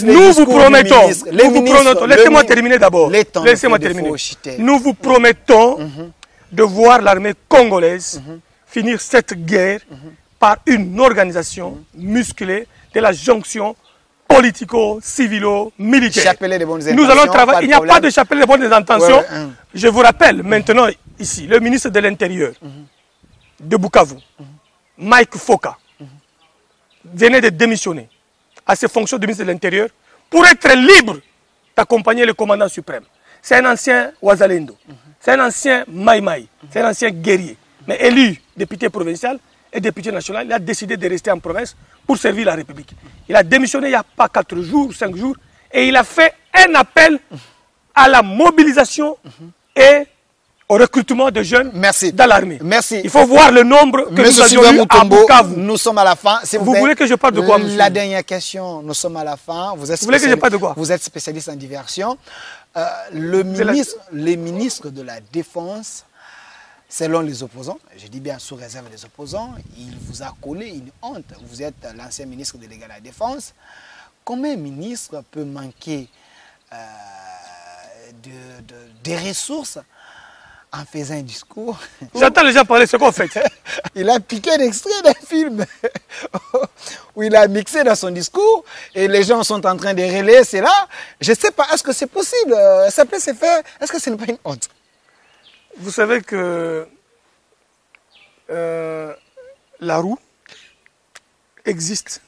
Nous vous promettons, laissez-moi terminer d'abord, laissez-moi terminer. Nous vous promettons de voir l'armée congolaise finir cette guerre par une organisation musclée de la jonction politico-civilo-militaire. Nous allons travailler, il n'y a pas de chapelet de bonnes intentions. Je vous rappelle maintenant ici, le ministre de l'Intérieur de Bukavu, Mike Foka, venait de démissionner à ses fonctions de ministre de l'Intérieur pour être libre d'accompagner le commandant suprême. C'est un ancien Ouazalendo, c'est un ancien Maïmaï, c'est un ancien guerrier, mais élu député provincial et député national, il a décidé de rester en province pour servir la République. Il a démissionné il n'y a pas 4 jours, 5 jours, et il a fait un appel à la mobilisation et au recrutement de jeunes dans l'armée. Merci. Il faut voir le nombre que nous avions eu à Bukavu. Nous sommes à la fin. Vous voulez que je parle de quoi, monsieur? La dernière question, nous sommes à la fin. Vous voulez que je parle de quoi? Vous êtes spécialiste en diversion. Les ministres de la Défense, selon les opposants, je dis bien sous réserve des opposants, il vous a collé une honte. Vous êtes l'ancien ministre délégué à la Défense. Combien un ministre peut manquer des ressources en faisant un discours? J'entends les gens parler, c'est quoi en fait? Il a piqué un extrait d'un film où il a mixé dans son discours et les gens sont en train de relayer cela. Je ne sais pas, est-ce que c'est possible? Ça peut se faire? Est-ce que ce n'est pas une honte? Vous savez que la roue existe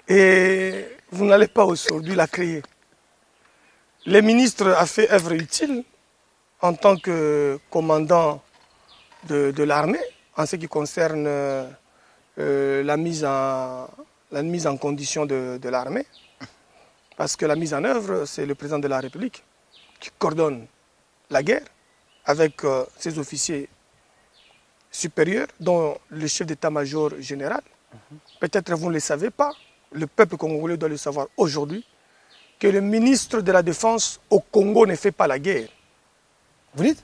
et vous n'allez pas aujourd'hui la créer. Le ministre a fait œuvre utile en tant que commandant de l'armée, en ce qui concerne la mise en condition de l'armée, parce que la mise en œuvre, c'est le président de la République qui coordonne la guerre avec ses officiers supérieurs, dont le chef d'état-major général. Peut-être vous ne le savez pas, le peuple congolais doit le savoir aujourd'hui, que le ministre de la Défense au Congo ne fait pas la guerre. Vous dites?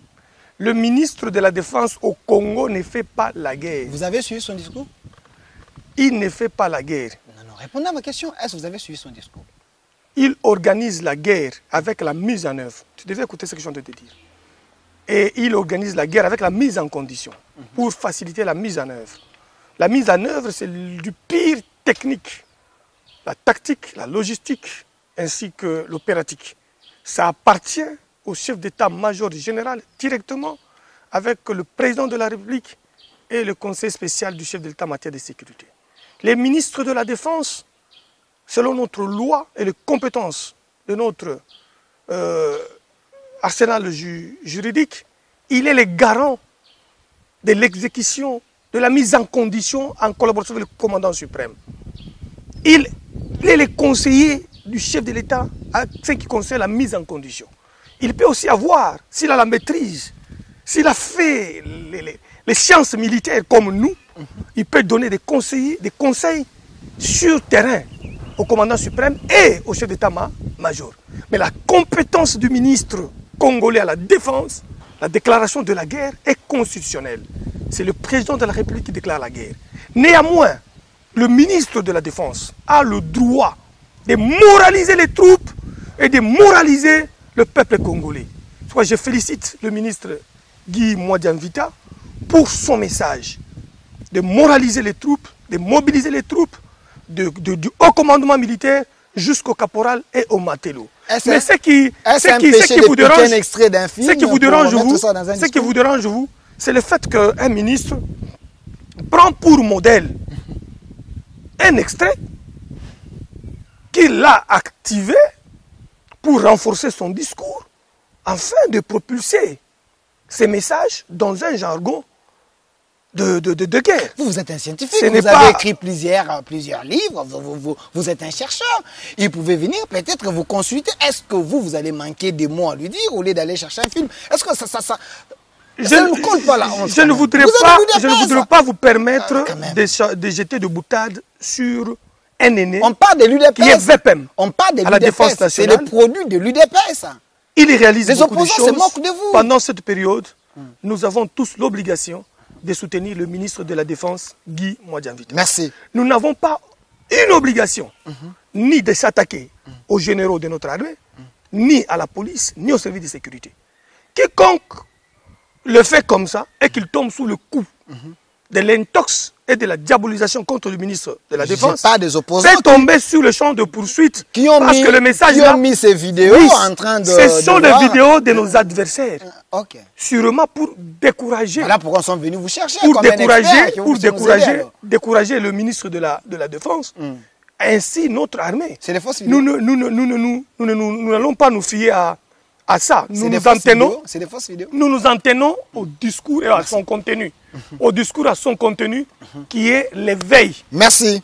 Le ministre de la Défense au Congo ne fait pas la guerre. Vous avez suivi son discours? Il ne fait pas la guerre. Non, répondez à ma question. Est-ce que vous avez suivi son discours? Il organise la guerre avec la mise en œuvre. Tu devais écouter ce que je viens de te dire. Et il organise la guerre avec la mise en condition pour faciliter la mise en œuvre. La mise en œuvre, c'est du pire technique. La tactique, la logistique, ainsi que l'opératique. Ça appartient au chef d'état-major général directement avec le président de la République et le conseil spécial du chef de l'État en matière de sécurité. Les ministres de la Défense, selon notre loi et les compétences de notre arsenal juridique, il est le garant de l'exécution, de la mise en condition en collaboration avec le commandant suprême. Il est le conseiller du chef de l'État à ce qui concerne la mise en condition. Il peut aussi avoir, s'il a la maîtrise, s'il a fait les sciences militaires comme nous, il peut donner des conseils sur terrain au commandant suprême et au chef d'état-major. Mais la compétence du ministre congolais à la défense, la déclaration de la guerre est constitutionnelle. C'est le président de la République qui déclare la guerre. Néanmoins, le ministre de la Défense a le droit de moraliser les troupes et de moraliser le peuple congolais. Je félicite le ministre Guy Mwadiamvita pour son message de moraliser les troupes, de mobiliser les troupes du haut commandement militaire jusqu'au caporal et au matelot. Mais ce qui vous dérange, c'est le fait qu'un ministre prend pour modèle un extrait qu'il a activé pour renforcer son discours afin de propulser ces messages dans un jargon de guerre. Vous êtes un scientifique, vous avez écrit plusieurs livres, vous êtes un chercheur. Il pouvait venir peut-être vous consulter. Est-ce que vous allez manquer des mots à lui dire au lieu d'aller chercher un film? Est-ce que ça ne compte pas la honte? Je ne voudrais pas vous permettre de jeter de boutade sur un aîné. On parle de l'UDPS. Qui est VPM. On parle de à la défense nationale. C'est le produit de l'UDPS. Il réalise beaucoup de choses. Se moquent de vous. Pendant cette période, nous avons tous l'obligation de soutenir le ministre de la Défense, Guy Mwadiamvita. Merci. Nous n'avons pas une obligation ni de s'attaquer aux généraux de notre armée, ni à la police, ni au service de sécurité. Quiconque le fait comme ça et qu'il tombe sous le coup de l'intox et de la diabolisation contre le ministre de la Défense, pas des opposants peut tomber sur le champ de poursuite parce que le message qui ont mis ces vidéos en train de... Ce sont des vidéos de nos adversaires. Ok. Sûrement pour décourager. Voilà pourquoi ils sont venus vous chercher. Pour comme décourager le ministre de la Défense. Ainsi notre armée. C'est des fausses vidéos. Nous n'allons pas nous fier à ça. C'est des fausses vidéos. Nous nous en tenons au discours et à son contenu. Au discours à son contenu qui est l'éveil. Merci.